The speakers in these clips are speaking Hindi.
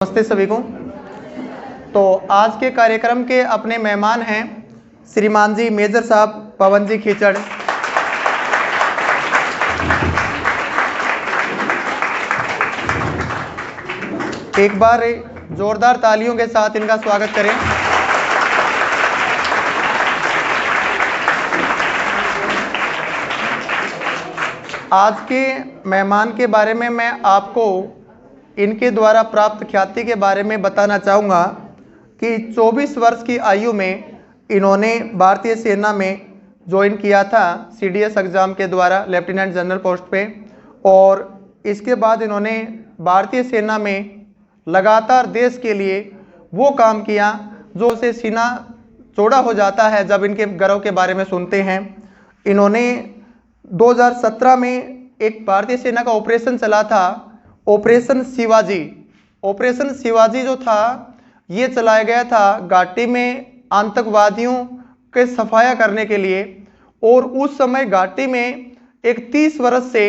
नमस्ते सभी को। तो आज के कार्यक्रम के अपने मेहमान हैं श्रीमान जी मेजर साहब पवन जी खीचड़। एक बार जोरदार तालियों के साथ इनका स्वागत करें। आज के मेहमान के बारे में मैं आपको इनके द्वारा प्राप्त ख्याति के बारे में बताना चाहूँगा कि 24 वर्ष की आयु में इन्होंने भारतीय सेना में ज्वाइन किया था सीडीएस एग्ज़ाम के द्वारा लेफ्टिनेंट जनरल पोस्ट पे, और इसके बाद इन्होंने भारतीय सेना में लगातार देश के लिए वो काम किया जो से सीना चौड़ा हो जाता है जब इनके गर्व के बारे में सुनते हैं। इन्होंने 2017 में एक भारतीय सेना का ऑपरेशन चला था, ऑपरेशन शिवाजी। ऑपरेशन शिवाजी जो था ये चलाया गया था घाटी में आतंकवादियों के सफाया करने के लिए, और उस समय घाटी में एक 30 वर्ष से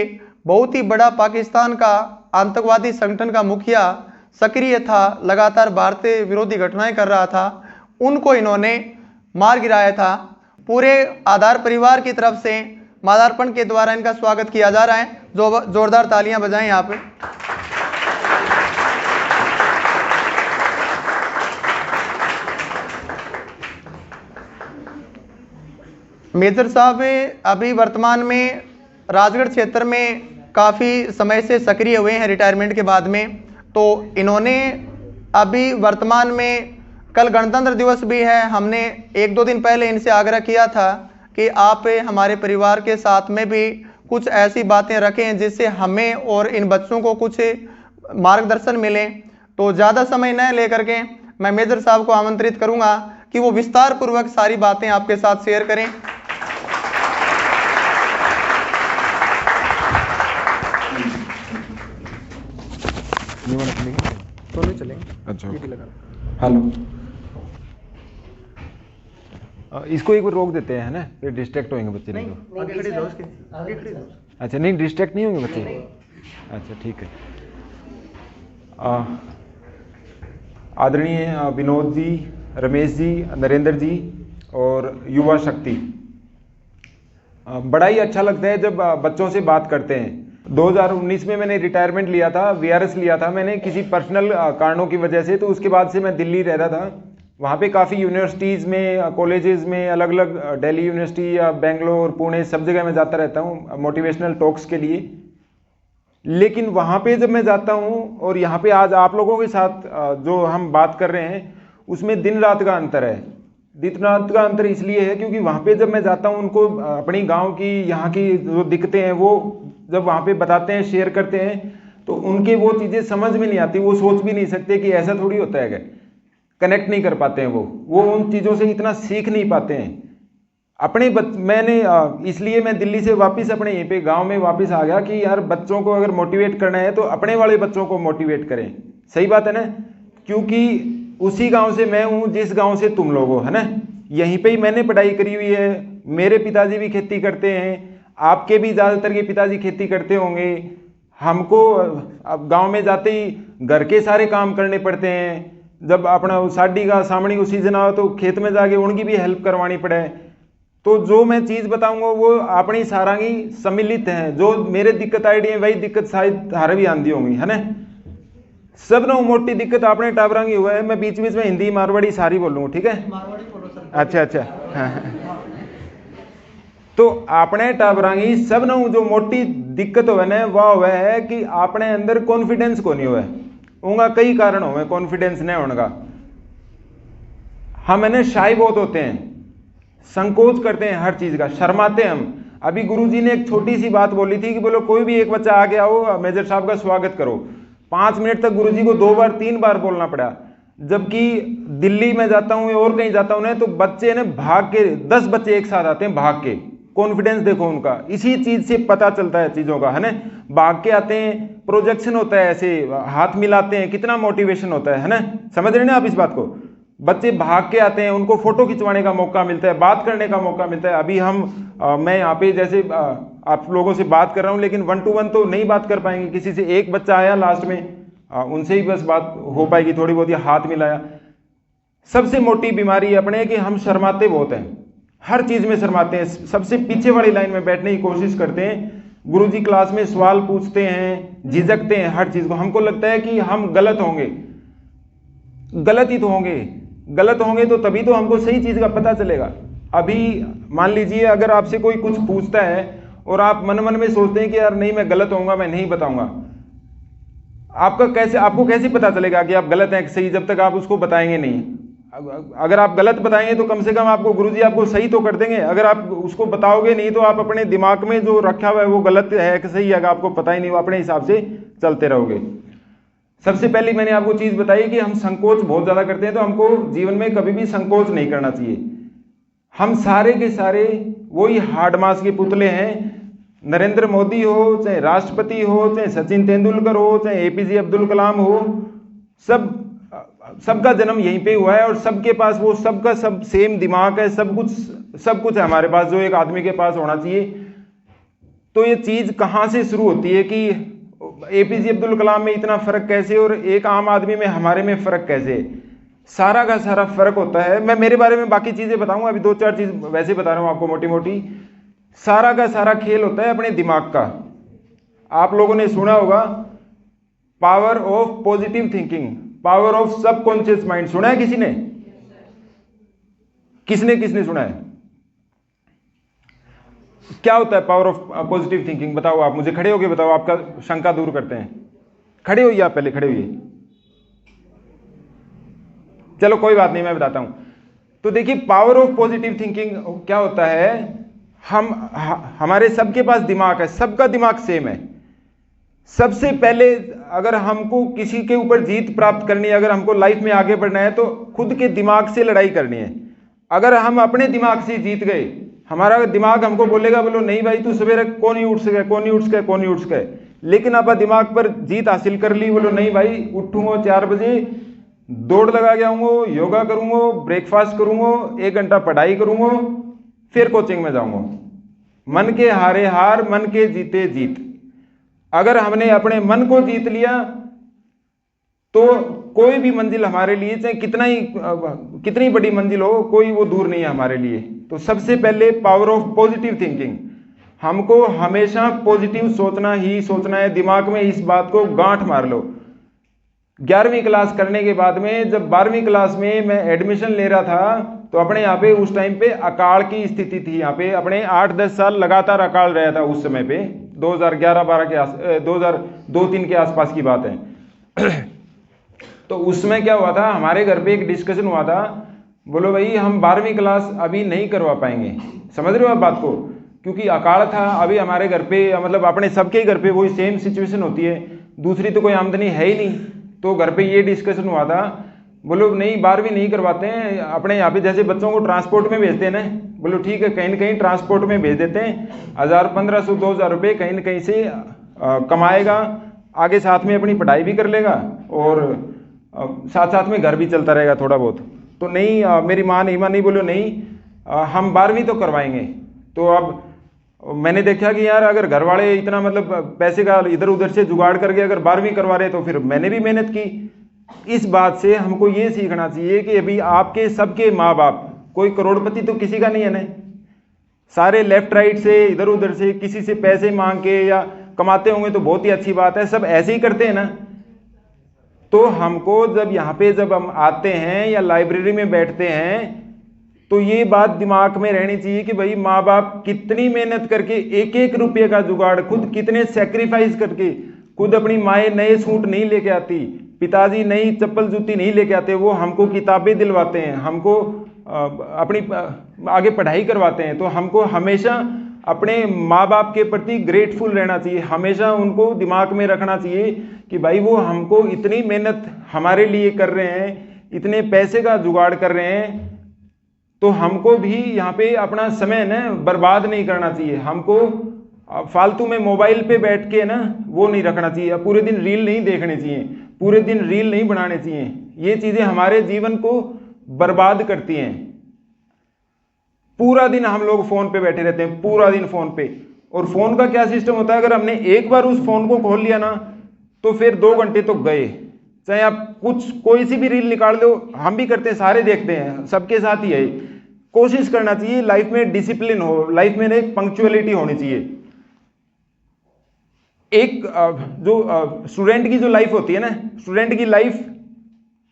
बहुत ही बड़ा पाकिस्तान का आतंकवादी संगठन का मुखिया सक्रिय था, लगातार भारतीय विरोधी घटनाएं कर रहा था, उनको इन्होंने मार गिराया था। पूरे आधार परिवार की तरफ से माल्यार्पण के द्वारा इनका स्वागत किया जा रहा है। जो जोरदार तालियां बजाएं यहाँ पे। मेजर साहब अभी वर्तमान में राजगढ़ क्षेत्र में काफ़ी समय से सक्रिय हुए हैं रिटायरमेंट के बाद में। तो इन्होंने अभी वर्तमान में कल गणतंत्र दिवस भी है, हमने 1-2 दिन पहले इनसे आग्रह किया था कि आप हमारे परिवार के साथ में भी कुछ ऐसी बातें रखें जिससे हमें और इन बच्चों को कुछ मार्गदर्शन मिले। तो ज़्यादा समय न लेकर के मैं मेजर साहब को आमंत्रित करूंगा कि वो विस्तार पूर्वक सारी बातें आपके साथ शेयर करें। तो नहीं चलेंगे। अच्छा, हेलो, इसको एक बार रोक देते हैं, है ना, फिर डिस्ट्रैक्ट होंगे बच्चे। नहीं अच्छा, नहीं डिस्ट्रैक्ट नहीं होंगे बच्चे। अच्छा ठीक है। आदरणीय विनोद जी, रमेश जी, नरेंद्र जी और युवा शक्ति, बड़ा ही अच्छा लगता है जब बच्चों से बात करते हैं। 2019 में मैंने रिटायरमेंट लिया था, वीआरएस लिया था मैंने किसी पर्सनल कारणों की वजह से। तो उसके बाद से मैं दिल्ली रहता था, वहाँ पे काफ़ी यूनिवर्सिटीज़ में, कॉलेजेस में, अलग अलग दिल्ली यूनिवर्सिटी या बेंगलोर, पुणे, सब जगह मैं जाता रहता हूँ मोटिवेशनल टॉक्स के लिए। लेकिन वहाँ पे जब मैं जाता हूँ और यहाँ पे आज आप लोगों के साथ जो हम बात कर रहे हैं, उसमें दिन रात का अंतर है। दिन रात का अंतर इसलिए है क्योंकि वहाँ पे जब मैं जाता हूँ, उनको अपनी गाँव की, यहाँ की जो दिक्कतें हैं वो जब वहाँ पे बताते हैं, शेयर करते हैं, तो उनके वो चीज़ें समझ में नहीं आती। वो सोच भी नहीं सकते कि ऐसा थोड़ी होता है, कनेक्ट नहीं कर पाते हैं। वो उन चीज़ों से इतना सीख नहीं पाते हैं। मैंने इसलिए मैं दिल्ली से वापस अपने यहीं पे गांव में वापस आ गया कि यार बच्चों को अगर मोटिवेट करना है तो अपने वाले बच्चों को मोटिवेट करें। सही बात है ना, क्योंकि उसी गांव से मैं हूँ जिस गांव से तुम लोग हो, है ना। यहीं पे ही मैंने पढ़ाई करी हुई है, मेरे पिताजी भी खेती करते हैं, आपके भी ज़्यादातर के पिताजी खेती करते होंगे। हमको अब गाँव में जाते ही घर के सारे काम करने पड़ते हैं। जब अपना साड़ी का सामने को सीजन आओ तो खेत में जाके उनकी भी हेल्प करवानी पड़े। तो जो मैं चीज़ बताऊंगा वो अपनी सारांगी सम्मिलित हैं। जो मेरे दिक्कत आई है वही दिक्कत शायद हारे भी आंदी होंगी, है ना। सब ना मोटी दिक्कत आपने टाबरांगी हुआ है। मैं बीच बीच में हिंदी मारवाड़ी सारी बोलूँगा, ठीक है। अच्छा तो आपने टाबरांगी सब ना जो मोटी दिक्कत हुआ ना वह हुआ है कि आपने अंदर कॉन्फिडेंस को नहीं हुआ है। उनका कई कारण हो, कॉन्फिडेंस नहीं होने का। हम है शाई बहुत होते हैं, संकोच करते हैं हर चीज का, शर्माते हैं हम। अभी गुरुजी ने एक छोटी सी बात बोली थी कि बोलो कोई भी एक बच्चा आगे आओ, मेजर साहब का स्वागत करो। 5 मिनट तक गुरुजी को 2 बार 3 बार बोलना पड़ा। जबकि दिल्ली में जाता हूँ और कहीं जाता हूँ ना तो बच्चे ने भाग के 10 बच्चे एक साथ आते हैं, भाग के। कॉन्फिडेंस देखो उनका, इसी चीज से पता चलता है चीजों का, है ना। भाग के आते हैं, प्रोजेक्शन होता है, ऐसे हाथ मिलाते हैं, कितना मोटिवेशन होता है ना। समझ रहे ना आप इस बात को। बच्चे भाग के आते हैं, उनको फोटो खिंचवाने का मौका मिलता है, बात करने का मौका मिलता है। अभी मैं यहाँ पे जैसे आप लोगों से बात कर रहा हूँ, लेकिन 1 to 1 तो नहीं बात कर पाएंगे किसी से। एक बच्चा आया लास्ट में, उनसे ही बस बात हो पाएगी, थोड़ी बहुत, या हाथ मिलाया। सबसे मोटी बीमारी अपने कि हम शर्माते बहुत हैं, हर चीज में शर्माते हैं, सबसे पीछे वाली लाइन में बैठने की कोशिश करते हैं, गुरुजी क्लास में सवाल पूछते हैं, झिझकते हैं हर चीज को। हमको लगता है कि हम गलत होंगे, गलत ही तो होंगे, गलत होंगे तो तभी तो हमको सही चीज का पता चलेगा। अभी मान लीजिए अगर आपसे कोई कुछ पूछता है और आप मन मन में सोचते हैं कि यार नहीं मैं गलत होऊंगा, मैं नहीं बताऊंगा, आपको कैसे पता चलेगा कि आप गलत हैं कि सही, जब तक आप उसको बताएंगे नहीं। अगर आप गलत बताएंगे तो कम से कम आपको गुरुजी आपको सही तो कर देंगे। अगर आप उसको बताओगे नहीं तो आप अपने दिमाग में जो रखा हुआ है वो गलत है कि सही है आपको पता ही नहीं, वो अपने हिसाब से चलते रहोगे। सबसे पहले मैंने आपको चीज बताई कि हम संकोच बहुत ज्यादा करते हैं, तो हमको जीवन में कभी भी संकोच नहीं करना चाहिए। हम सारे के सारे वही हार्ड मास के पुतले हैं, नरेंद्र मोदी हो, चाहे राष्ट्रपति हो, चाहे सचिन तेंदुलकर हो, चाहे एपीजे अब्दुल कलाम हो, सबका जन्म यहीं पे हुआ है और सबके पास वो सबका सब सेम दिमाग है, सब कुछ है हमारे पास जो एक आदमी के पास होना चाहिए। तो ये चीज कहां से शुरू होती है कि एपीजे अब्दुल कलाम में इतना फर्क कैसे और एक आम आदमी में हमारे में फर्क कैसे? सारा का सारा फर्क होता है। मैं मेरे बारे में बाकी चीजें बताऊंगा, अभी 2-4 चीज वैसे बता रहा हूं आपको मोटी मोटी। सारा का सारा खेल होता है अपने दिमाग का। आप लोगों ने सुना होगा power of positive thinking, power of subconscious mind, सुना है किसी ने? किसने सुना है? क्या होता है पावर ऑफ पॉजिटिव थिंकिंग? बताओ, आप मुझे खड़े होके बताओ, आपका शंका दूर करते हैं। खड़े होइए, आप पहले खड़े होइए। चलो कोई बात नहीं, मैं बताता हूं। तो देखिए पावर ऑफ पॉजिटिव थिंकिंग क्या होता है, हमारे सबके पास दिमाग है, सबका दिमाग सेम है। सबसे पहले अगर हमको किसी के ऊपर जीत प्राप्त करनी है, अगर हमको लाइफ में आगे बढ़ना है, तो खुद के दिमाग से लड़ाई करनी है। अगर हम अपने दिमाग से जीत गए, हमारा दिमाग हमको बोलेगा बोलो नहीं भाई तू सवेरे कौन ही उठ सके, लेकिन आप दिमाग पर जीत हासिल कर ली, बोलो नहीं भाई उठूंगा 4 बजे, दौड़ लगा के आऊंगा, योगा करूंगा, ब्रेकफास्ट करूंगा, 1 घंटा पढ़ाई करूंगा, फिर कोचिंग में जाऊंगा। मन के हारे हार, मन के जीते जीत। अगर हमने अपने मन को जीत लिया तो कोई भी मंजिल हमारे लिए, चाहे कितनी बड़ी मंजिल हो, कोई वो दूर नहीं है हमारे लिए। तो सबसे पहले पावर ऑफ पॉजिटिव थिंकिंग, हमको हमेशा पॉजिटिव सोचना ही सोचना है। दिमाग में इस बात को गांठ मार लो। 11वीं क्लास करने के बाद में, जब 12वीं क्लास में मैं एडमिशन ले रहा था, तो अपने यहाँ पे उस टाइम पे अकाल की स्थिति थी। यहाँ पे अपने 8-10 साल लगातार अकाल रहा था उस समय पे, 2011-12 के 2002-3 के आसपास की बात है। तो उसमें क्या हुआ था, हमारे घर पे एक डिस्कशन हुआ था, बोलो भाई हम 12वीं क्लास अभी नहीं करवा पाएंगे। समझ रहे हो आप बात को? क्योंकि अकाल था अभी हमारे घर पे, मतलब अपने सबके घर पे वही सेम सिचुएशन होती है, दूसरी तो कोई आमदनी है ही नहीं। तो घर पे ये डिस्कशन हुआ था, बोलो नहीं 12वीं नहीं करवाते हैं। अपने यहाँ पे जैसे बच्चों को ट्रांसपोर्ट में भेजते हैं ना, बोलो ठीक है कहीं न कहीं ट्रांसपोर्ट में भेज देते हैं, 1000, 1500, 2000 रुपये कहीं न कहीं से कमाएगा, आगे साथ में अपनी पढ़ाई भी कर लेगा और साथ साथ में घर भी चलता रहेगा थोड़ा बहुत। तो नहीं, मेरी माँ नहीं मानी, बोलो नहीं हम 12वीं तो करवाएंगे। तो अब मैंने देखा कि यार अगर घर वाले इतना मतलब पैसे का इधर उधर से जुगाड़ करके अगर 12वीं करवा रहे, तो फिर मैंने भी मेहनत की। इस बात से हमको ये सीखना चाहिए कि अभी आपके सबके माँ बाप, कोई करोड़पति तो किसी का नहीं है ना, सारे लेफ्ट राइट से इधर उधर से किसी से पैसे मांग के या कमाते होंगे तो बहुत ही अच्छी बात है, सब ऐसे ही करते हैं ना। तो हमको जब यहाँ पे जब हम आते हैं या लाइब्रेरी में बैठते हैं, तो ये बात दिमाग में रहनी चाहिए कि भाई माँ बाप कितनी मेहनत करके 1-1 रुपये का जुगाड़, खुद कितने सेक्रीफाइस करके, खुद अपनी माएँ नए सूट नहीं लेके आती, पिताजी नई चप्पल जूती नहीं लेके आते, वो हमको किताबें दिलवाते हैं, हमको अपनी आगे पढ़ाई करवाते हैं। तो हमको हमेशा अपने माँ बाप के प्रति ग्रेटफुल रहना चाहिए, हमेशा उनको दिमाग में रखना चाहिए कि भाई वो हमको इतनी मेहनत हमारे लिए कर रहे हैं, इतने पैसे का जुगाड़ कर रहे हैं, तो हमको भी यहाँ पे अपना समय ना बर्बाद नहीं करना चाहिए। हमको फालतू में मोबाइल पे बैठ के ना वो नहीं रखना चाहिए, पूरे दिन रील नहीं देखने चाहिए, पूरे दिन रील नहीं बनाने चाहिए। ये चीजें हमारे जीवन को बर्बाद करती हैं। पूरा दिन हम लोग फोन पे बैठे रहते हैं, पूरा दिन फोन पे। और फोन का क्या सिस्टम होता है, अगर हमने एक बार उस फोन को खोल लिया ना, तो फिर 2 घंटे तो गए। चाहे आप कोई सी भी रील निकाल लो, हम भी करते हैं, सारे देखते हैं, सबके साथ ही है। कोशिश करना चाहिए लाइफ में डिसिप्लिन हो, लाइफ में एक पंक्चुअलिटी होनी चाहिए। एक जो स्टूडेंट की जो लाइफ होती है ना, स्टूडेंट की लाइफ,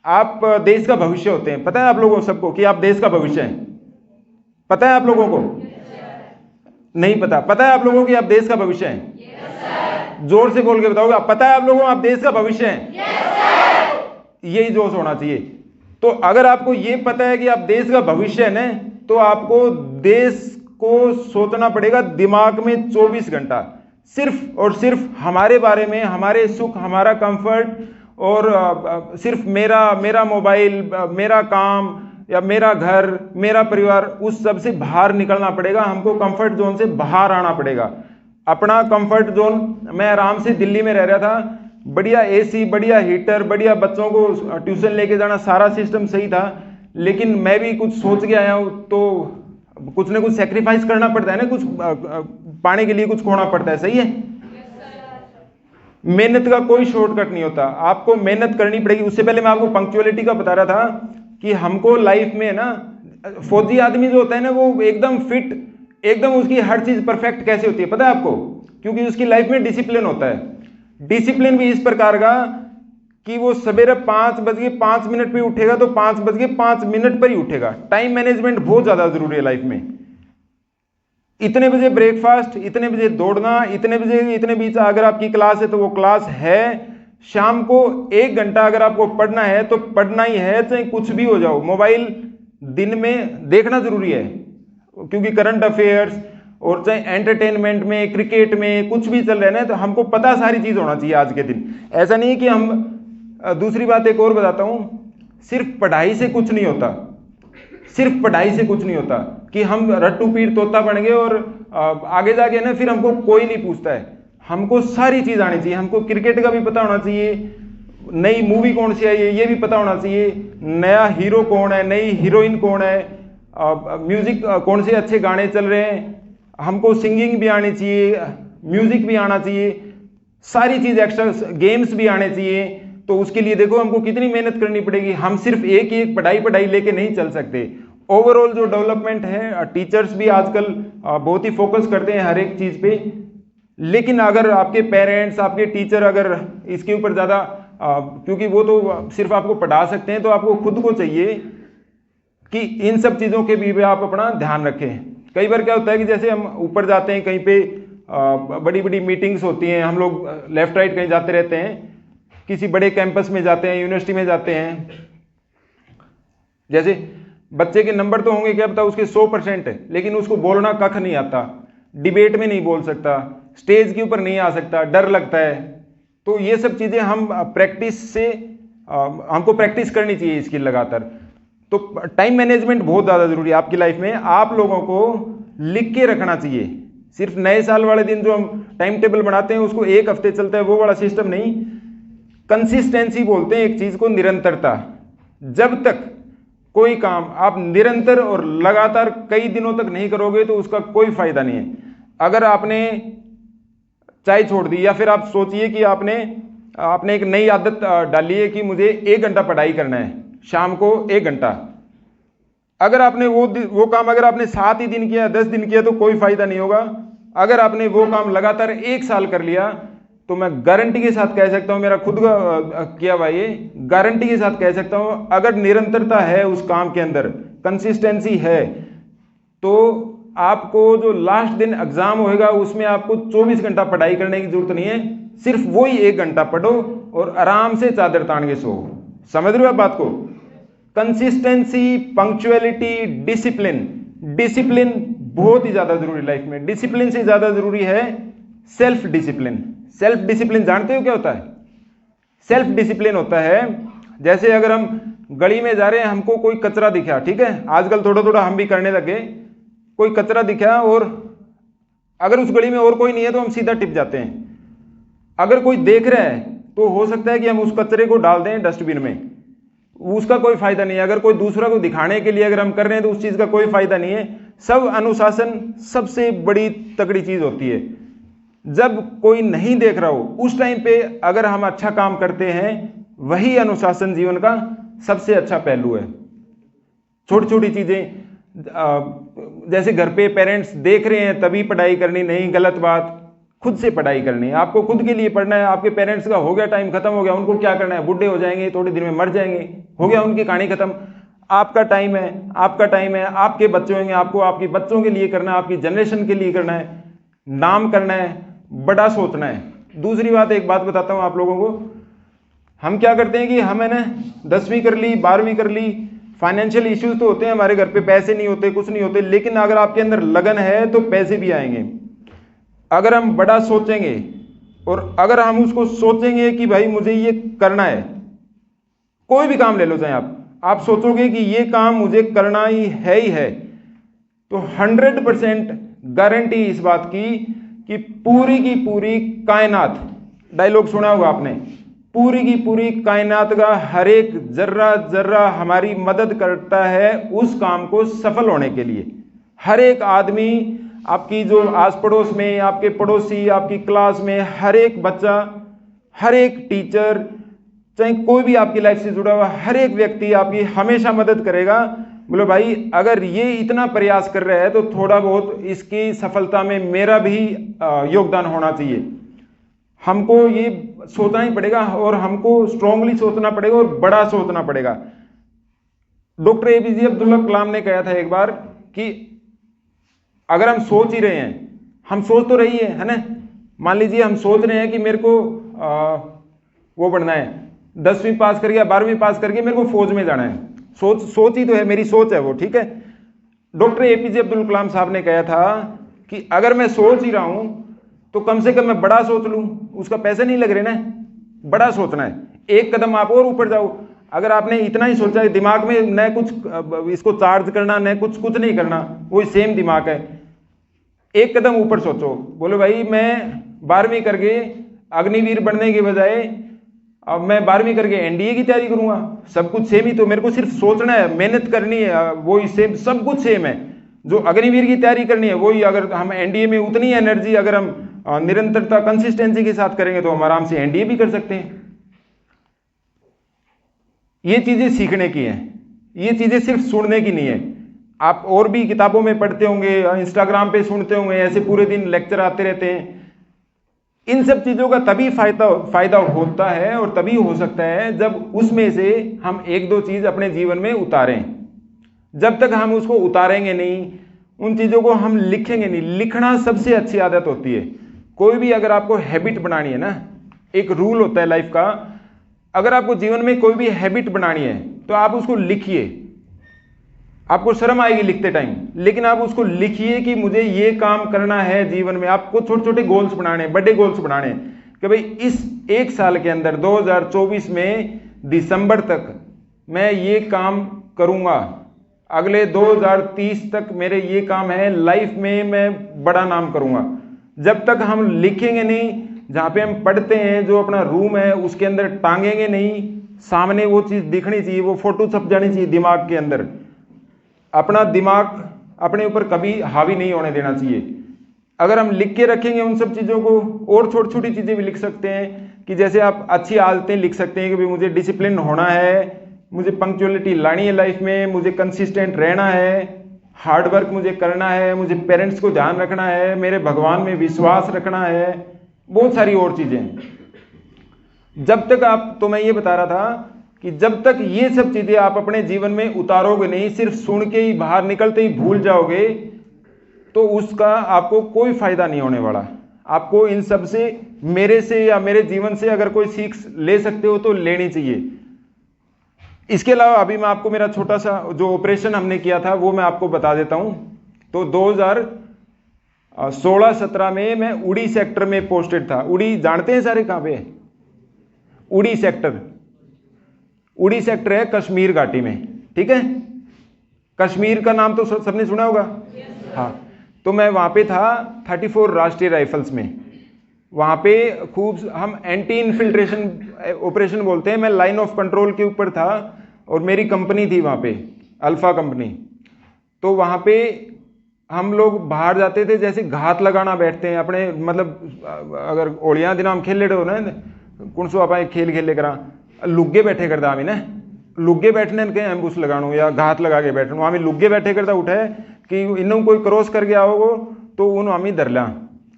आप देश का भविष्य होते हैं। पता है आप लोगों सबको कि आप देश का भविष्य हैं? पता है आप लोगों को? नहीं पता? पता है आप लोगों को कि आप देश का भविष्य हैं? जोर से बोल के बताओगे, पता है आप लोगों को आप देश का भविष्य हैं? यही जोश होना चाहिए। तो अगर आपको ये पता है कि आप देश का भविष्य है ना, तो आपको देश को सोचना पड़ेगा दिमाग में 24 घंटा, सिर्फ और सिर्फ हमारे बारे में, हमारे सुख, हमारा कंफर्ट, और सिर्फ मेरा मोबाइल, मेरा काम या मेरा घर, मेरा परिवार, उस सब से बाहर निकलना पड़ेगा। हमको कंफर्ट जोन से बाहर आना पड़ेगा। अपना कंफर्ट जोन, मैं आराम से दिल्ली में रह रहा था, बढ़िया एसी, बढ़िया हीटर, बढ़िया बच्चों को ट्यूशन लेके जाना, सारा सिस्टम सही था, लेकिन मैं भी कुछ सोच के आया हूँ, तो कुछ ना कुछ सेक्रीफाइस करना पड़ता है ना, कुछ पाने के लिए कुछ खोना पड़ता है। सही है? मेहनत का कोई शॉर्टकट नहीं होता, आपको मेहनत करनी पड़ेगी। उससे पहले मैं आपको पंक्चुअलिटी का बता रहा था कि हमको लाइफ में ना, फौजी आदमी जो होता है ना, वो एकदम फिट, एकदम उसकी हर चीज परफेक्ट कैसे होती है पता है आपको? क्योंकि उसकी लाइफ में डिसिप्लिन होता है। डिसिप्लिन भी इस प्रकार का कि वो सवेरे 5:05 पे उठेगा तो 5:05 पर ही उठेगा। टाइम मैनेजमेंट बहुत ज्यादा जरूरी है लाइफ में। इतने बजे ब्रेकफास्ट, इतने बजे दौड़ना, इतने बजे, इतने बीच अगर आपकी क्लास है तो वो क्लास है। शाम को 1 घंटा अगर आपको पढ़ना है तो पढ़ना ही है, चाहे कुछ भी हो जाओ। मोबाइल दिन में देखना जरूरी है, क्योंकि करंट अफेयर्स और चाहे एंटरटेनमेंट में, क्रिकेट में, कुछ भी चल रहा है ना, तो हमको पता सारी चीज होना चाहिए आज के दिन। ऐसा नहीं कि हम, दूसरी बात एक और बताता हूं, सिर्फ पढ़ाई से कुछ नहीं होता, सिर्फ पढ़ाई से कुछ नहीं होता कि हम रट्टू पीर तोता बन गए और आगे जाके ना फिर हमको कोई नहीं पूछता है। हमको सारी चीज आनी चाहिए। हमको क्रिकेट का भी पता होना चाहिए, नई मूवी कौन सी आई है ये भी पता होना चाहिए, नया हीरो कौन है, नई हीरोइन कौन है, म्यूजिक कौन से अच्छे गाने चल रहे हैं। हमको सिंगिंग भी आनी चाहिए, म्यूजिक भी आना चाहिए, सारी चीज एक्स्ट्रा, गेम्स भी आने चाहिए। तो उसके लिए देखो हमको कितनी मेहनत करनी पड़ेगी। हम सिर्फ एक पढ़ाई लेके नहीं चल सकते। ओवरऑल जो डेवलपमेंट है, टीचर्स भी आजकल बहुत ही फोकस करते हैं हर एक चीज पे, लेकिन अगर आपके पेरेंट्स, आपके टीचर अगर इसके ऊपर ज्यादा, क्योंकि वो तो सिर्फ आपको पढ़ा सकते हैं, तो आपको खुद को चाहिए कि इन सब चीजों के भी आप अपना ध्यान रखें। कई बार क्या होता है कि जैसे हम ऊपर जाते हैं कहीं पे, बड़ी बड़ी मीटिंग्स होती हैं, हम लोग लेफ्ट राइट कहीं जाते रहते हैं, किसी बड़े कैंपस में जाते हैं, यूनिवर्सिटी में जाते हैं। जैसे बच्चे के नंबर तो होंगे क्या पता उसके 100% है, लेकिन उसको बोलना कख नहीं आता, डिबेट में नहीं बोल सकता, स्टेज के ऊपर नहीं आ सकता, डर लगता है। तो ये सब चीजें हम प्रैक्टिस से, हमको प्रैक्टिस करनी चाहिए इसकी लगातार। तो टाइम मैनेजमेंट बहुत ज्यादा जरूरी है आपकी लाइफ में। आप लोगों को लिख के रखना चाहिए। सिर्फ नए साल वाले दिन जो हम टाइम टेबल बनाते हैं उसको 1 हफ्ते चलता है, वो वाला सिस्टम नहीं। कंसिस्टेंसी बोलते हैं एक चीज को, निरंतरता। जब तक कोई काम आप निरंतर और लगातार कई दिनों तक नहीं करोगे तो उसका कोई फायदा नहीं है। अगर आपने चाय छोड़ दी, या फिर आप सोचिए कि आपने एक नई आदत डाली है कि मुझे 1 घंटा पढ़ाई करना है, शाम को 1 घंटा। अगर आपने वो काम अगर आपने 7 ही दिन किया, 10 दिन किया, तो कोई फायदा नहीं होगा। अगर आपने वो काम लगातार 1 साल कर लिया, तो मैं गारंटी के साथ कह सकता हूं, मेरा खुद का किया हुआ ये, गारंटी के साथ कह सकता हूं, अगर निरंतरता है उस काम के अंदर, कंसिस्टेंसी है, तो आपको जो लास्ट दिन एग्जाम होएगा उसमें आपको 24 घंटा पढ़ाई करने की जरूरत नहीं है। सिर्फ वही 1 घंटा पढ़ो और आराम से चादर तान के सो। समझ रहे हो आप बात को? Consistency, punctuality, discipline. डिसिप्लिन बहुत ही ज्यादा जरूरी लाइफ में। डिसिप्लिन से ज्यादा जरूरी है सेल्फ डिसिप्लिन। सेल्फ डिसिप्लिन जानते हो क्या होता है? सेल्फ डिसिप्लिन होता है, जैसे अगर हम गली में जा रहे हैं, हमको कोई कचरा दिखा, ठीक है, आजकल थोड़ा थोड़ा हम भी करने लगे, कोई कचरा दिखा और अगर उस गली में और कोई नहीं है तो हम सीधा टिप जाते हैं। अगर कोई देख रहा है तो हो सकता है कि हम उस कचरे को डाल दें डस्टबिन में, उसका कोई फायदा नहीं है। अगर कोई दूसरा को दिखाने के लिए अगर हम कर रहे हैं तो उस चीज का कोई फायदा नहीं है। सब अनुशासन सबसे बड़ी तगड़ी चीज होती है। जब कोई नहीं देख रहा हो उस टाइम पे अगर हम अच्छा काम करते हैं, वही अनुशासन जीवन का सबसे अच्छा पहलू है। छोटी छोटी चीजें, जैसे घर पे पेरेंट्स देख रहे हैं तभी पढ़ाई करनी, नहीं, गलत बात। खुद से पढ़ाई करनी है, आपको खुद के लिए पढ़ना है। आपके पेरेंट्स का हो गया टाइम, खत्म हो गया, उनको क्या करना है, बूढ़े हो जाएंगे, थोड़े दिन में मर जाएंगे, हो गया उनकी कहानी खत्म। आपका टाइम है, आपका टाइम है, आपके बच्चे होंगे, आपको आपके बच्चों के लिए करना है, आपकी जनरेशन के लिए करना है, नाम करना है, बड़ा सोचना है। दूसरी बात, एक बात बताता हूं आप लोगों को, हम क्या करते हैं कि हमें ना 10वीं कर ली, 12वीं कर ली, फाइनेंशियल इश्यूज तो होते हैं हमारे घर पे, पैसे नहीं होते, कुछ नहीं होते, लेकिन अगर आपके अंदर लगन है तो पैसे भी आएंगे। अगर हम बड़ा सोचेंगे और अगर हम उसको सोचेंगे कि भाई मुझे ये करना है, कोई भी काम ले लो चाहे आप सोचोगे कि ये काम मुझे करना ही है, तो 100% गारंटी इस बात की कि पूरी की पूरी कायनात, डायलॉग सुना होगा आपने, पूरी की पूरी कायनात का हर एक जर्रा जर्रा हमारी मदद करता है उस काम को सफल होने के लिए। हर एक आदमी, आपकी जो आस पड़ोस में, आपके पड़ोसी, आपकी क्लास में हर एक बच्चा, हर एक टीचर, चाहे कोई भी आपकी लाइफ से जुड़ा हुआ हर एक व्यक्ति आपकी हमेशा मदद करेगा। बोलो भाई अगर ये इतना प्रयास कर रहा है तो थोड़ा बहुत इसकी सफलता में मेरा भी योगदान होना चाहिए। हमको ये सोचना ही पड़ेगा और हमको स्ट्रांगली सोचना पड़ेगा और बड़ा सोचना पड़ेगा। डॉक्टर एपीजे अब्दुल कलाम ने कहा था एक बार कि अगर हम सोच ही रहे हैं, हम सोच तो रही है ना, मान लीजिए हम सोच रहे हैं कि मेरे को वो पढ़ना है, 10वीं पास करके या 12वीं पास करके मेरे को फौज में जाना है, सोच ही तो है, मेरी सोच है वो, ठीक है। डॉक्टर एपीजे अब्दुल कलाम साहब ने कहा था कि अगर मैं सोच ही रहा हूं तो कम से कम मैं बड़ा सोच लूं, उसका पैसे नहीं लग रहे ना, बड़ा सोचना है, एक कदम आप और ऊपर जाओ। अगर आपने इतना ही सोचा है, दिमाग में न कुछ इसको चार्ज करना न कुछ नहीं करना, वही सेम दिमाग है, एक कदम ऊपर सोचो। बोलो भाई मैं 12वीं करके अग्निवीर बनने के बजाय अब मैं 12वीं करके एनडीए की तैयारी करूंगा, सब कुछ सेम ही तो, मेरे को सिर्फ सोचना है, मेहनत करनी है, वही सेम, सब कुछ सेम है। जो अग्निवीर की तैयारी करनी है वही, अगर हम एनडीए में उतनी एनर्जी अगर हम निरंतरता कंसिस्टेंसी के साथ करेंगे तो हम आराम से एनडीए भी कर सकते हैं। ये चीजें सीखने की हैं, ये चीजें सिर्फ सुनने की नहीं है। आप और भी किताबों में पढ़ते होंगे, इंस्टाग्राम पे सुनते होंगे, ऐसे पूरे दिन लेक्चर आते रहते हैं। इन सब चीजों का तभी फायदा होता है और तभी हो सकता है जब उसमें से हम एक दो चीज अपने जीवन में उतारें। जब तक हम उसको उतारेंगे नहीं, उन चीजों को हम लिखेंगे नहीं। लिखना सबसे अच्छी आदत होती है। कोई भी अगर आपको हैबिट बनानी है ना, एक रूल होता है लाइफ का, अगर आपको जीवन में कोई भी हैबिट बनानी है तो आप उसको लिखिए। आपको शर्म आएगी लिखते टाइम, लेकिन आप उसको लिखिए कि मुझे ये काम करना है जीवन में। आपको छोटे छोटे गोल्स बनाने, बड़े गोल्स बनाने कि भाई इस एक साल के अंदर 2024 में दिसंबर तक मैं ये काम करूंगा, अगले 2030 तक मेरे ये काम है, लाइफ में मैं बड़ा नाम करूंगा। जब तक हम लिखेंगे नहीं, जहां पे हम पढ़ते हैं जो अपना रूम है उसके अंदर टांगेंगे नहीं, सामने वो चीज दिखनी चाहिए, वो फोटो छप जानी चाहिए दिमाग के अंदर। अपना दिमाग अपने ऊपर कभी हावी नहीं होने देना चाहिए। अगर हम लिख के रखेंगे उन सब चीज़ों को, और छोटी छोटी चीज़ें भी लिख सकते हैं कि जैसे आप अच्छी आदतें लिख सकते हैं कि भाई मुझे डिसिप्लिन होना है, मुझे पंक्चुअलिटी लानी है लाइफ में, मुझे कंसिस्टेंट रहना है, हार्डवर्क मुझे करना है, मुझे पेरेंट्स को ध्यान रखना है, मेरे भगवान में विश्वास रखना है, बहुत सारी और चीज़ें। जब तक आप, तो मैं ये बता रहा था कि जब तक ये सब चीजें आप अपने जीवन में उतारोगे नहीं, सिर्फ सुन के ही बाहर निकलते ही भूल जाओगे, तो उसका आपको कोई फायदा नहीं होने वाला। आपको इन सब से, मेरे से या मेरे जीवन से अगर कोई सीख ले सकते हो तो लेनी चाहिए। इसके अलावा अभी मैं आपको मेरा छोटा सा जो ऑपरेशन हमने किया था वो मैं आपको बता देता हूं। तो 2016-17 में मैं उड़ी सेक्टर में पोस्टेड था। उड़ी जानते हैं सारे कहां पे है? उड़ी सेक्टर है कश्मीर घाटी में, ठीक है। कश्मीर का नाम तो सबने सुना होगा। हाँ, तो मैं वहां पे था 34 राष्ट्रीय राइफल्स में। वहां पे खूब हम एंटी इन्फिल्ट्रेशन ऑपरेशन बोलते हैं। मैं लाइन ऑफ कंट्रोल के ऊपर था और मेरी कंपनी थी वहां पे, अल्फा कंपनी। तो वहां पे हम लोग बाहर जाते थे, जैसे घात लगाना बैठते हैं अपने, मतलब अगर ओलियां दिन हम खेल रहे हो ना, कौन सो आप खेल खेले करा लुग्गे बैठे करता हमें ना, लुग्गे बैठने के एम्बुस लगानो या घात लगा के बैठनो, हमें लुग्गे बैठे करता उठे कि इन्हों कोई क्रॉस करके आओगो तो उन हमें धर ला।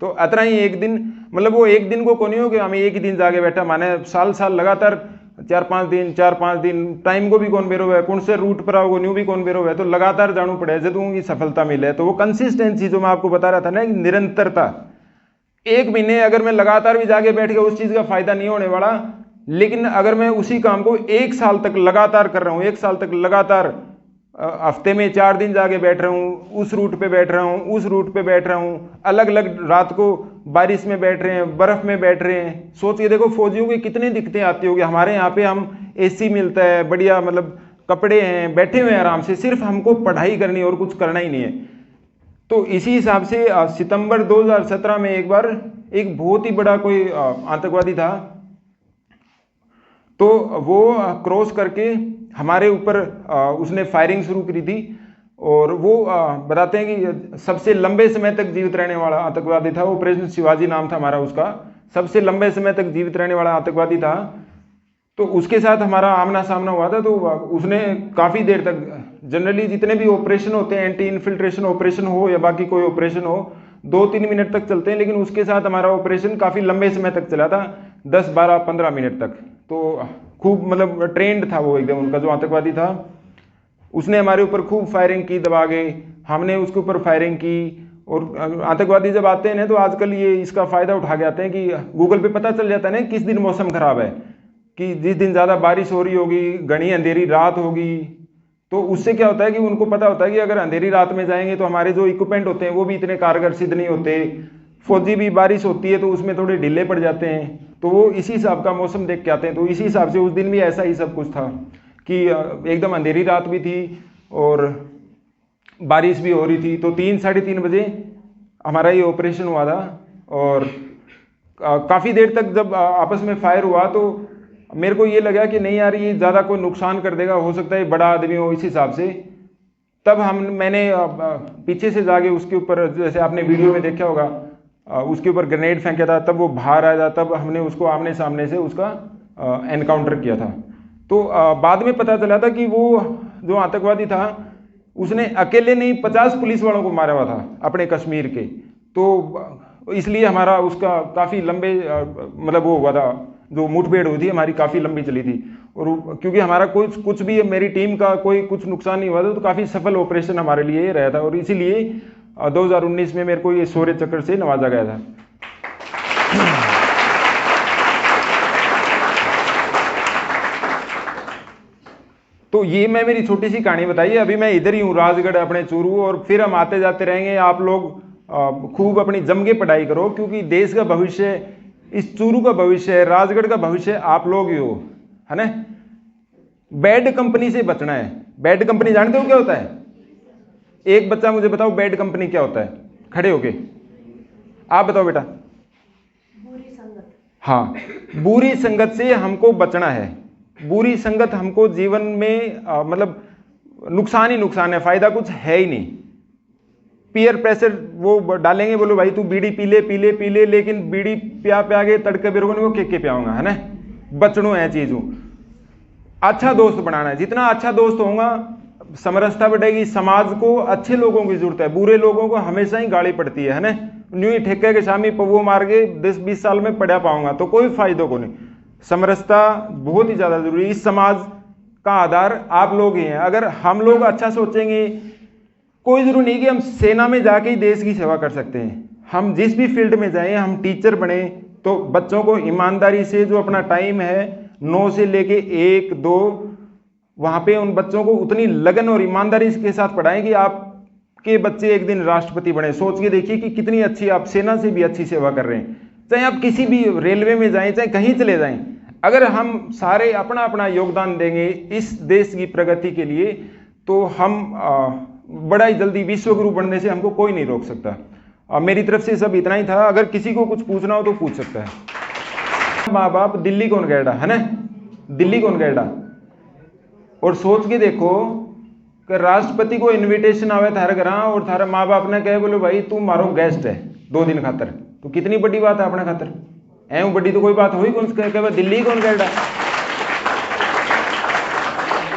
तो अतरा ही एक दिन, मतलब वो एक दिन को कोनी हो कि हमें एक ही दिन जाके बैठा, माने साल साल लगातार 4-5 दिन टाइम को भी कौन बेरो है, कौन से रूट पर आओगे न्यू भी कौन बेरो है, तो लगातार जानू पड़े जब उनकी सफलता मिले। तो वो कंसिस्टेंसी जो मैं आपको बता रहा था ना, निरंतरता, एक महीने अगर मैं लगातार भी जाके बैठ गया उस चीज का फायदा नहीं होने वाला, लेकिन अगर मैं उसी काम को 1 साल तक लगातार कर रहा हूं, 1 साल तक लगातार हफ्ते में 4 दिन जाके बैठ रहा हूं, उस रूट पे बैठ रहा हूं, उस रूट पे बैठ रहा हूं, अलग अलग रात को बारिश में बैठ रहे हैं, बर्फ में बैठ रहे हैं। सोचिए देखो फौजियों की कितनी दिक्कतें आती होगी, हमारे यहाँ पे हम एसी मिलता है, बढ़िया मतलब कपड़े हैं, बैठे हुए हैं आराम से, सिर्फ हमको पढ़ाई करनी और कुछ करना ही नहीं है। तो इसी हिसाब से सितंबर 2017 में एक बार एक बहुत ही बड़ा कोई आतंकवादी था, तो वो क्रॉस करके हमारे ऊपर उसने फायरिंग शुरू करी थी। और वो बताते हैं कि सबसे लंबे समय तक जीवित रहने वाला आतंकवादी था, ऑपरेशन शिवाजी नाम था हमारा उसका, सबसे लंबे समय तक जीवित रहने वाला आतंकवादी था। तो उसके साथ हमारा आमना सामना हुआ था। तो उसने काफ़ी देर तक, जनरली जितने भी ऑपरेशन होते हैं, एंटी इन्फिल्ट्रेशन ऑपरेशन हो या बाकी कोई ऑपरेशन हो, 2-3 मिनट तक चलते हैं, लेकिन उसके साथ हमारा ऑपरेशन काफ़ी लंबे समय तक चला था, 10-12-15 मिनट तक। तो खूब मतलब ट्रेंड था वो एकदम, उनका जो आतंकवादी था, उसने हमारे ऊपर खूब फायरिंग की दबा के, हमने उसके ऊपर फायरिंग की। और आतंकवादी जब आते हैं ना, तो आजकल ये इसका फ़ायदा उठा के आते हैं कि गूगल पे पता चल जाता है ना किस दिन मौसम ख़राब है, कि जिस दिन ज़्यादा बारिश हो रही होगी, घनी अंधेरी रात होगी, तो उससे क्या होता है कि उनको पता होता है कि अगर अंधेरी रात में जाएंगे तो हमारे जो इक्विपमेंट होते हैं वो भी इतने कारगर सिद्ध नहीं होते, फौजी भी बारिश होती है तो उसमें थोड़े ढीले पड़ जाते हैं, तो वो इसी हिसाब का मौसम देख के आते हैं। तो इसी हिसाब से उस दिन भी ऐसा ही सब कुछ था कि एकदम अंधेरी रात भी थी और बारिश भी हो रही थी। तो 3-3:30 बजे हमारा ये ऑपरेशन हुआ था। और काफ़ी देर तक जब आपस में फायर हुआ तो मेरे को ये लगा कि नहीं यार, ये ज़्यादा कोई नुकसान कर देगा, हो सकता है बड़ा आदमी हो, इस हिसाब से तब मैंने पीछे से जाके उसके ऊपर, जैसे आपने वीडियो में देखा होगा, उसके ऊपर ग्रेनेड फेंका था, तब वो बाहर आया था, तब हमने उसको आमने सामने से उसका एनकाउंटर किया था। तो बाद में पता चला था कि वो जो आतंकवादी था उसने अकेले नहीं 50 पुलिस वालों को मारा हुआ था अपने कश्मीर के। तो इसलिए हमारा उसका काफ़ी लंबे मतलब वो हुआ था, जो मुठभेड़ हुई थी हमारी काफ़ी लंबी चली थी। और क्योंकि हमारा कुछ भी, मेरी टीम का कोई कुछ नुकसान नहीं हुआ था, तो काफ़ी सफल ऑपरेशन हमारे लिए रहा था। और इसीलिए 2019 में मेरे को ये शौर्य चक्र से नवाजा गया था। तो ये मैं मेरी छोटी सी कहानी बताई। अभी मैं इधर ही हूँ राजगढ़ अपने चूरू, और फिर हम आते जाते रहेंगे। आप लोग खूब अपनी जम के पढ़ाई करो, क्योंकि देश का भविष्य, इस चूरू का भविष्य, राजगढ़ का भविष्य आप लोग ही हो, है ना। बैड कंपनी से बचना है। बैड कंपनी जानते हो क्या होता है? एक बच्चा मुझे बताओ बैड कंपनी क्या होता है, खड़े होके आप बताओ बेटा। बुरी संगत। हाँ, बुरी संगत से हमको बचना है। बुरी संगत हमको जीवन में मतलब नुकसान ही नुकसान है, फायदा कुछ है ही नहीं। पीयर प्रेशर वो डालेंगे, बोलो भाई तू बीड़ी पी ले पी ले पी ले, लेकिन बीड़ी प्या प्या के तड़के बेरोगे नहीं, वो के प्याऊंगा, है ना। बचनो है चीजों। अच्छा दोस्त बनाना है, जितना अच्छा दोस्त होगा समरसता बढ़ेगी। समाज को अच्छे लोगों की जरूरत है, बुरे लोगों को हमेशा ही गाली पड़ती है ना। न्यू ही ठेके के शामी पवो मार के 10-20 साल में पढ़ा पाऊंगा तो कोई फायदा को नहीं। समरसता बहुत ही ज्यादा जरूरी है। इस समाज का आधार आप लोग ही हैं। अगर हम लोग अच्छा सोचेंगे, कोई जरूरी नहीं कि हम सेना में जाके ही देश की सेवा कर सकते हैं। हम जिस भी फील्ड में जाएं, हम टीचर बने तो बच्चों को ईमानदारी से जो अपना टाइम है 9 से लेके 1-2, वहां पे उन बच्चों को उतनी लगन और ईमानदारी के साथ पढ़ाएं कि आपके बच्चे एक दिन राष्ट्रपति बने। सोच के देखिए कि कितनी अच्छी, आप सेना से भी अच्छी सेवा कर रहे हैं। चाहे आप किसी भी रेलवे में जाएं, चाहे कहीं चले जाएं, अगर हम सारे अपना अपना योगदान देंगे इस देश की प्रगति के लिए, तो हम बड़ा ही जल्दी विश्व गुरु बनने से हमको कोई नहीं रोक सकता। मेरी तरफ से सब इतना ही था। अगर किसी को कुछ पूछना हो तो पूछ सकता है। माँ बाप दिल्ली कौन गएडा, है ना, दिल्ली कौन गएडा। और सोच के देखो कि राष्ट्रपति को इनविटेशन आवे थारे घर और थारे माँ बाप ने कहे बोले भाई तू मारो गेस्ट है 2 दिन खातर, तो कितनी बड़ी बात है अपने खातर। ऐ बड़ी तो कोई बात हुई कौन से कहे दिल्ली कौन कह रहा।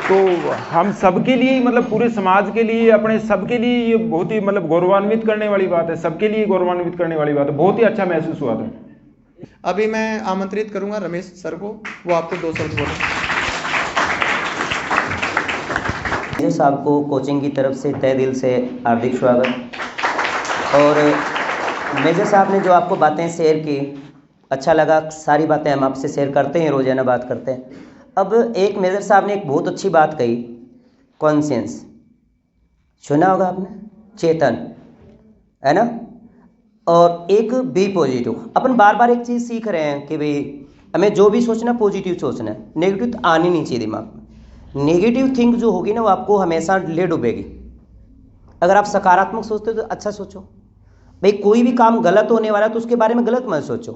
तो हम सबके लिए मतलब पूरे समाज के लिए अपने सबके लिए ये बहुत ही मतलब गौरवान्वित करने वाली बात है, सबके लिए गौरवान्वित करने वाली बात है। बहुत ही अच्छा महसूस हुआ था। अभी मैं आमंत्रित करूंगा रमेश सर को, वो आपको 2 शब्द बोलें। मेजर साहब को कोचिंग की तरफ से तहे दिल से हार्दिक स्वागत। और मेजर साहब ने जो आपको बातें शेयर की, अच्छा लगा। सारी बातें हम आपसे शेयर करते हैं, रोजाना बात करते हैं। अब एक मेजर साहब ने एक बहुत अच्छी बात कही, कॉन्शियंस सुना होगा आपने, चेतन, है ना। और एक बी पॉजिटिव। अपन बार बार एक चीज़ सीख रहे हैं कि भाई हमें जो भी सोचना पॉजिटिव सोचना है, नेगेटिव तो आनी नहीं चाहिए दिमाग में। नेगेटिव थिंक जो होगी ना वो आपको हमेशा ले डूबेगी। अगर आप सकारात्मक सोचते हो तो अच्छा सोचो। भाई कोई भी काम गलत होने वाला है तो उसके बारे में गलत मत सोचो।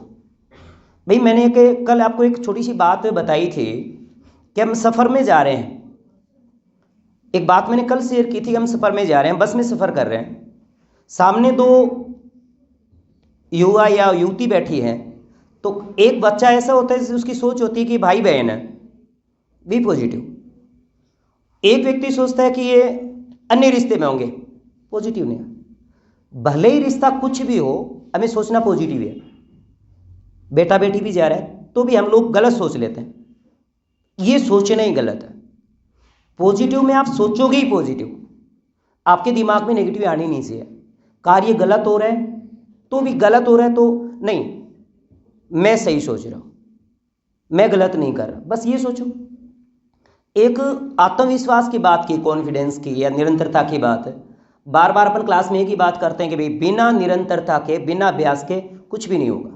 भाई मैंने कल आपको एक छोटी सी बात बताई थी कि हम सफ़र में जा रहे हैं। एक बात मैंने कल शेयर की थी कि हम सफ़र में जा रहे हैं, बस में सफ़र कर रहे हैं, सामने 2 युवा या युवती बैठी हैं। तो एक बच्चा ऐसा होता है उसकी सोच होती है कि भाई बहन है, बी पॉजिटिव। एक व्यक्ति सोचता है कि ये अन्य रिश्ते में होंगे, पॉजिटिव नहीं। भले ही रिश्ता कुछ भी हो, हमें सोचना पॉजिटिव है। बेटा बेटी भी जा रहा है तो भी हम लोग गलत सोच लेते हैं, ये सोचना ही गलत है। पॉजिटिव में आप सोचोगे ही पॉजिटिव, आपके दिमाग में नेगेटिव आनी नहीं चाहिए। कार्य गलत हो रहा है तो भी गलत हो रहा है तो नहीं, मैं सही सोच रहा हूँ, मैं गलत नहीं कर रहा, बस ये सोचो। एक आत्मविश्वास की बात की, कॉन्फिडेंस की या निरंतरता की बात है। बार बार अपन क्लास में एक ही बात करते हैं कि भाई बिना निरंतरता के, बिना अभ्यास के कुछ भी नहीं होगा।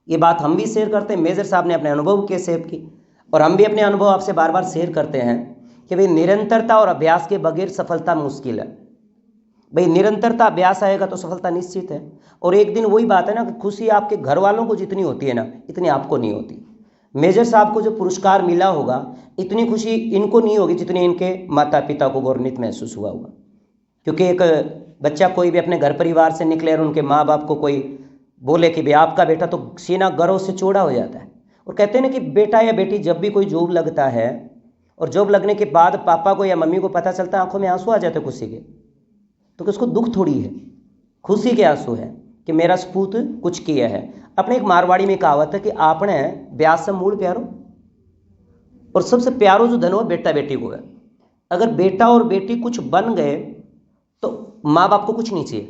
ये बात हम भी शेयर करते हैं, मेजर साहब ने अपने अनुभव के शेयर की और हम भी अपने अनुभव आपसे बार बार शेयर करते हैं कि भाई निरंतरता और अभ्यास के बगैर सफलता मुश्किल है। भाई निरंतरता, अभ्यास आएगा तो सफलता निश्चित है। और एक दिन वही बात है ना कि खुशी आपके घर वालों को जितनी होती है ना, इतनी आपको नहीं होती। मेजर साहब को जो पुरस्कार मिला होगा, इतनी खुशी इनको नहीं होगी जितनी इनके माता पिता को गौरवान्वित महसूस हुआ होगा। क्योंकि एक बच्चा कोई भी अपने घर परिवार से निकले और उनके माँ बाप को कोई बोले कि भाई आपका बेटा, तो सीना गर्व से चौड़ा हो जाता है। और कहते हैं ना कि बेटा या बेटी जब भी कोई जॉब लगता है और जॉब लगने के बाद पापा को या मम्मी को पता चलता है, आंखों में आंसू आ जाते हैं खुशी के। तो उसको दुख थोड़ी है, खुशी के आंसू है कि मेरा सपूत कुछ किया है। अपने एक मारवाड़ी में कहावत है कि आपने ब्यास से मूल प्यारो, और सबसे प्यारो जो धन हो बेटा बेटी को है। अगर बेटा और बेटी कुछ बन गए तो माँ बाप को कुछ नहीं चाहिए।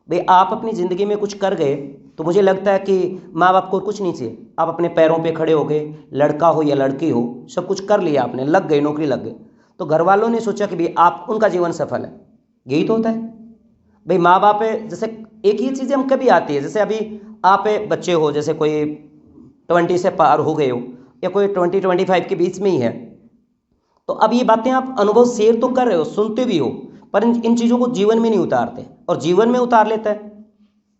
भाई आप अपनी ज़िंदगी में कुछ कर गए तो मुझे लगता है कि माँ बाप को कुछ नहीं चाहिए। आप अपने पैरों पे खड़े हो गए, लड़का हो या लड़की हो, सब कुछ कर लिया आपने, लग गए, नौकरी लग गई, तो घर वालों ने सोचा कि भाई आप, उनका जीवन सफल है। यही तो होता है भाई। माँ बाप है, जैसे एक ही चीज़ें हम कभी आती है, जैसे अभी आप बच्चे हो, जैसे कोई 20 से पार हो गए हो या कोई 20-25 के बीच में ही है, तो अब ये बातें आप अनुभव शेयर तो कर रहे हो, सुनते भी हो, पर इन चीज़ों को जीवन में नहीं उतारते। और जीवन में उतार लेता है,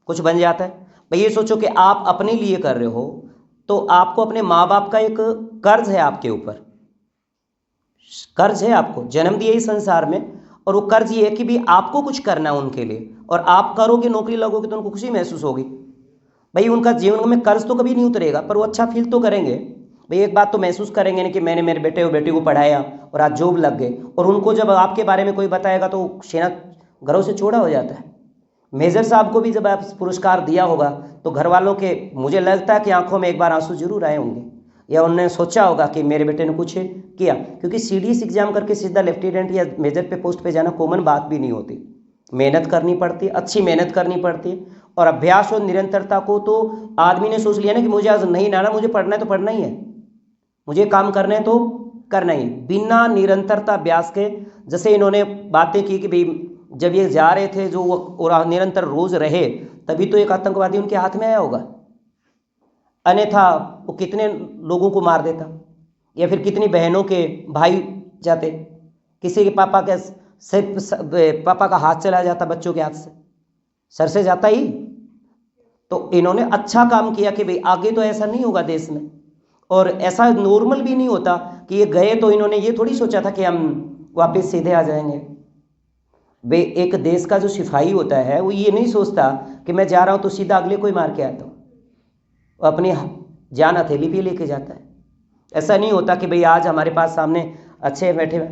कुछ बन जाता है। भाई ये सोचो कि आप अपने लिए कर रहे हो तो आपको अपने माँ बाप का एक कर्ज है, आपके ऊपर कर्ज है, आपको जन्म दिए इस संसार में, और वो कर्ज ये है कि भी आपको कुछ करना है उनके लिए, और आप करोगे, नौकरी लगोगे तो उनको खुशी महसूस होगी। भाई उनका जीवन में कर्ज तो कभी नहीं उतरेगा, पर वो अच्छा फील तो करेंगे। भाई एक बात तो महसूस करेंगे ना कि मैंने मेरे बेटे और बेटी को पढ़ाया और आज जॉब लग गए, और उनको जब आपके बारे में कोई बताएगा तो सेना घरों से चौड़ा हो जाता है। मेजर साहब को भी जब आप पुरस्कार दिया होगा तो घर वालों के, मुझे लगता है कि आंखों में एक बार आंसू जरूर आए होंगे, या उन्होंने सोचा होगा कि मेरे बेटे ने कुछ किया। क्योंकि सीडीएस एग्जाम करके सीधा लेफ्टिनेंट या मेजर पे पोस्ट पे जाना कॉमन बात भी नहीं होती। मेहनत करनी पड़ती है, अच्छी मेहनत करनी पड़ती है, और अभ्यास और निरंतरता को तो आदमी ने सोच लिया ना कि मुझे आज नहीं नाना, मुझे पढ़ना है तो पढ़ना ही है, मुझे काम करना है तो करना ही है, बिना निरंतरता अभ्यास के। जैसे इन्होंने बातें की कि भाई जब ये जा रहे थे जो वो और निरंतर रोज रहे, तभी तो एक आतंकवादी उनके हाथ में आया होगा, अन्यथा वो कितने लोगों को मार देता, या फिर कितनी बहनों के भाई जाते, किसी के पापा के पापा का हाथ चला जाता, बच्चों के हाथ से, सर से जाता ही। तो इन्होंने अच्छा काम किया कि भाई आगे तो ऐसा नहीं होगा देश में, और ऐसा नॉर्मल भी नहीं होता कि ये गए तो इन्होंने ये थोड़ी सोचा था कि हम वापस सीधे आ जाएंगे। वे एक देश का जो सिपाही होता है वो ये नहीं सोचता कि मैं जा रहा हूँ तो सीधा अगले कोई मार के आता हूँ, वो अपनी जान हथेली पे लेके जाता है। ऐसा नहीं होता कि भाई आज हमारे पास सामने अच्छे बैठे हुए,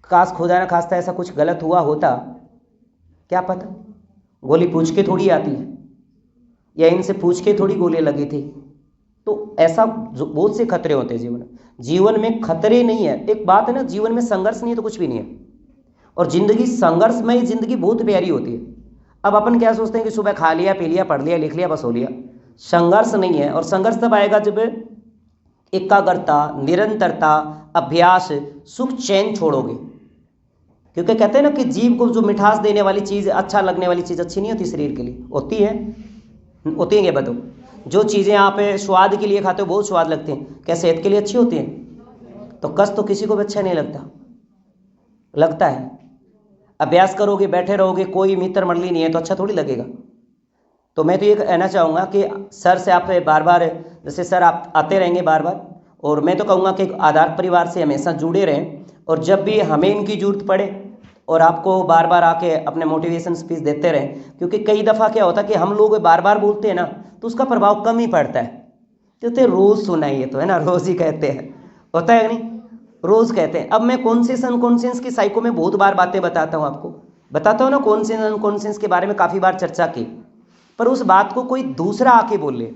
काश खुदा ना खास्ता ऐसा कुछ गलत हुआ होता, क्या पता, गोली पूछ के थोड़ी आती है या इनसे पूछ के थोड़ी गोली लगी थी। तो ऐसा बहुत से खतरे होते हैं जीवन में। जीवन में खतरे नहीं है, एक बात है ना, जीवन में संघर्ष नहीं है तो कुछ भी नहीं है। और जिंदगी संघर्षमय जिंदगी बहुत प्यारी होती है। अब अपन क्या सोचते हैं कि सुबह खा लिया, पी लिया, पढ़ लिया, लिख लिया, बस हो लिया। संघर्ष नहीं है। और संघर्ष तब आएगा जब एकाग्रता, निरंतरता, अभ्यास, सुख चैन छोड़ोगे। क्योंकि कहते हैं ना कि जीव को जो मिठास देने वाली चीज़, अच्छा लगने वाली चीज़ अच्छी नहीं होती शरीर के लिए। होती है क्या बताओ? जो चीज़ें आप स्वाद के लिए खाते हो बहुत स्वाद लगती हैं, क्या सेहत के लिए अच्छी होती हैं? तो कष्ट तो किसी को भी अच्छा नहीं लगता है। अभ्यास करोगे, बैठे रहोगे, कोई मित्र मंडली नहीं है तो अच्छा थोड़ी लगेगा। तो मैं तो ये कहना चाहूँगा कि सर से आप बार बार, जैसे सर आप आते रहेंगे बार बार, और मैं तो कहूँगा कि आधार परिवार से हमेशा जुड़े रहें। और जब भी हमें इनकी ज़रूरत पड़े और आपको बार बार आके अपने मोटिवेशन स्पीच देते रहें। क्योंकि कई दफ़ा क्या होता है कि हम लोग बार बार बोलते हैं ना तो उसका प्रभाव कम ही पड़ता है। कहते रोज़ सुनाइए तो है ना, रोज़ ही कहते हैं, होता है नहीं, रोज़ कहते हैं। अब मैं कॉन्शियस की साइको में बहुत बार बातें बताता हूँ, आपको बताता हूँ ना, कॉन्शियस के बारे में काफ़ी बार चर्चा की। पर उस बात को कोई दूसरा आके बोले,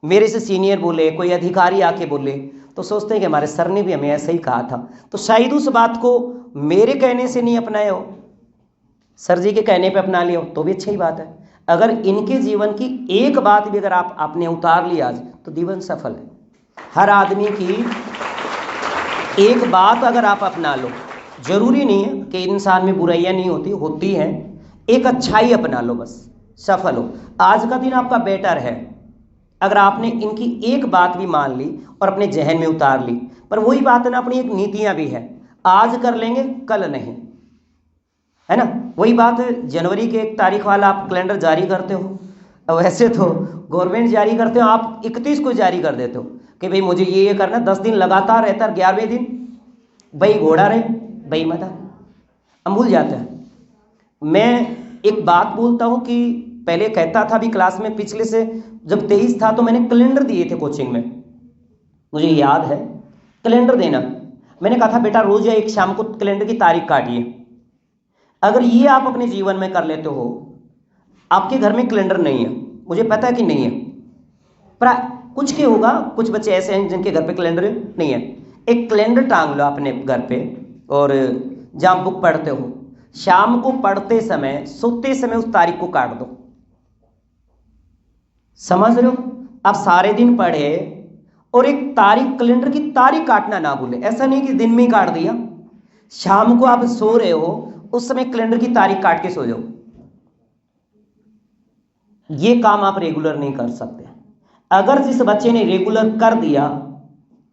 मेरे से सीनियर बोले, कोई अधिकारी आके बोले, तो सोचते हैं कि हमारे सर ने भी हमें ऐसा ही कहा था। तो शायद उस बात को मेरे कहने से नहीं अपनाए हो, सर जी के कहने पे अपना लिया हो तो भी अच्छी ही बात है। अगर इनके जीवन की एक बात भी अगर आपने उतार ली आज तो जीवन सफल है। हर आदमी की एक बात अगर आप अपना लो, जरूरी नहीं है कि इंसान में बुराइयां नहीं होती हैं, एक अच्छाई अपना लो, बस सफल हो। आज का दिन आपका बेटर है अगर आपने इनकी एक बात भी मान ली और अपने जहन में उतार ली। पर वही बात है ना, अपनी एक नीतियां भी है, आज कर लेंगे कल नहीं, है ना। वही बात है, जनवरी के 1 तारीख वाला आप कैलेंडर जारी करते हो, वैसे तो गवर्नमेंट जारी करते हो, आप 31 को जारी कर देते हो कि भाई मुझे ये करना, 10 दिन लगातार रहता है, 11वें दिन भाई घोड़ा रहे, भाई मता, हम भूल जाते हैं। मैं एक बात बोलता हूँ कि पहले कहता था भी क्लास में, पिछले से जब 23 था तो मैंने कैलेंडर दिए थे कोचिंग में, मुझे याद है कैलेंडर देना। मैंने कहा था बेटा रोज या एक शाम को कैलेंडर की तारीख काटिए। अगर ये आप अपने जीवन में कर लेते हो, आपके घर में कैलेंडर नहीं है, मुझे पता है कि नहीं है, पर कुछ के होगा, कुछ बच्चे ऐसे हैं जिनके घर पे कैलेंडर नहीं है। एक कैलेंडर टांग लो अपने घर पे, और जहाँ बुक पढ़ते हो, शाम को पढ़ते समय, सोते समय उस तारीख को काट दो। समझ रहे हो? आप सारे दिन पढ़े और एक तारीख, कैलेंडर की तारीख काटना ना भूले। ऐसा नहीं कि दिन में ही काट दिया, शाम को आप सो रहे हो उस समय कैलेंडर की तारीख काट के सो जाओ। ये काम आप रेगुलर नहीं कर सकते। अगर जिस बच्चे ने रेगुलर कर दिया,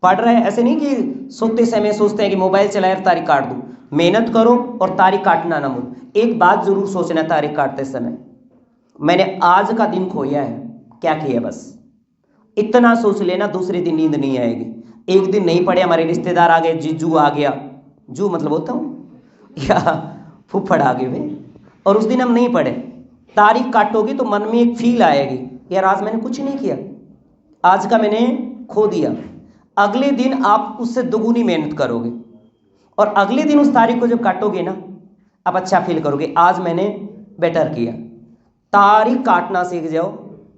पढ़ रहे हैं, ऐसे नहीं कि सोते समय सोचते हैं कि मोबाइल चलाए तारीख काट दूं। मेहनत करो और तारीख काटना ना भूलो। एक बात जरूर सोचना तारीख काटते समय, मैंने आज का दिन खोया है, क्या किया, बस इतना सोच लेना, दूसरे दिन नींद नहीं आएगी। एक दिन नहीं पढ़े, हमारे रिश्तेदार आ गए, जीजू आ गया, जू मतलब होता हूँ, या फूफड़ आ गए भाई, और उस दिन हम नहीं पढ़े, तारीख काटोगी तो मन में एक फील आएगी, यार आज मैंने कुछ नहीं किया, आज का मैंने खो दिया। अगले दिन आप उससे दोगुनी मेहनत करोगे, और अगले दिन उस तारीख को जब काटोगे ना, आप अच्छा फील करोगे, आज मैंने बेटर किया। तारीख काटना सीख जाओ,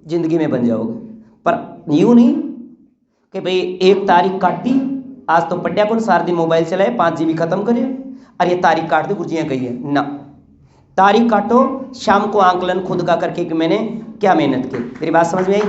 जिंदगी में बन जाओगे। पर यूं नहीं कि भाई 1 तारीख काटी, आज तो पढ़िया कौन, सारा दिन मोबाइल चलाए, 5 GB खत्म करे, अरे ये तारीख काट दे, गुरजियाँ कही है ना। तारीख काटो, शाम को आंकलन खुद का करके कि मैंने क्या मेहनत की। मेरी बात समझ में आई?